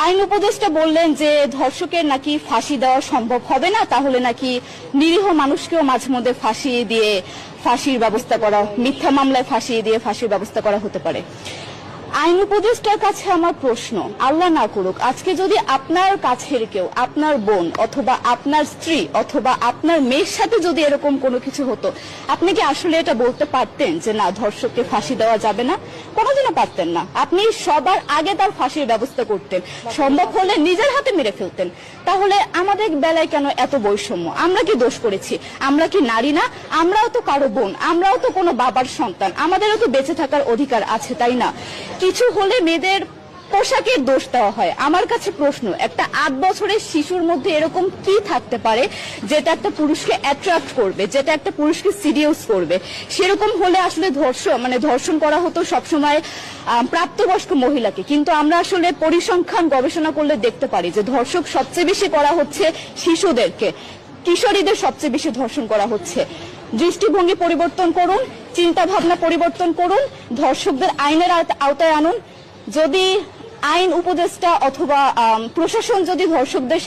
আইন উপদেষ্টা বললেন যে ধর্ষকের নাকি ফাঁসি দেওয়া সম্ভব হবে না, তাহলে নাকি নিরীহ মানুষকেও মাঝে মধ্যে ফাঁসি দিয়ে ফাঁসির ব্যবস্থা করা, মিথ্যা মামলায় ফাঁসি দিয়ে ফাঁসির ব্যবস্থা করা হতে পারে। আইন উপদেষ্টার কাছে আমার প্রশ্ন, আল্লাহ না করুক আজকে যদি আপনার কাছের কেউ, আপনার বোন অথবা আপনার স্ত্রী অথবা আপনার মেয়ের সাথে যদি এরকম কোনো কিছু হতো, আপনি কি আসলে এটা বলতে পারতেন যে না ধর্ষককে ফাঁসি দেওয়া যাবে না? কোনোদিনও পারতেন না। আপনি সবার আগে তার ফাঁসির ব্যবস্থা করতেন, সম্ভব হলে নিজের হাতে মেরে ফেলতেন। তাহলে আমাদের বেলায় কেন এত বৈষম্য? আমরা কি দোষ করেছি? আমরা কি নারী না? আমরাও তো কারো বোন, আমরাও তো কোনো বাবার সন্তান, আমাদেরও তো বেঁচে থাকার অধিকার আছে, তাই না? কিছু হলে মেয়েদের পোশাকের দোষ দেওয়া হয়। আমার কাছে প্রশ্ন, একটা 8 বছরের শিশুর মধ্যে এরকম কি থাকতে পারে যেটা একটা পুরুষকে অ্যাট্রাক্ট করবে, যেটা একটা পুরুষকে সিরিয়াস করবে? সেরকম হলে আসলে ধর্ষণ করা হতো সবসময় প্রাপ্তবয়স্ক মহিলাকে, কিন্তু আমরা আসলে পরিসংখ্যান গবেষণা করলে দেখতে পারি যে ধর্ষক সবচেয়ে বেশি করা হচ্ছে শিশুদেরকে, কিশোরীদের সবচেয়ে বেশি ধর্ষণ করা হচ্ছে। দৃষ্টিভঙ্গি পরিবর্তন করুন, চিন্তা ভাবনা পরিবর্তন করুন, ধর্ষকদের আইনের আওতায় আনুন। যদি আইন উপদেষ্টা অথবা প্রশাসন যদি ধর্ষকদের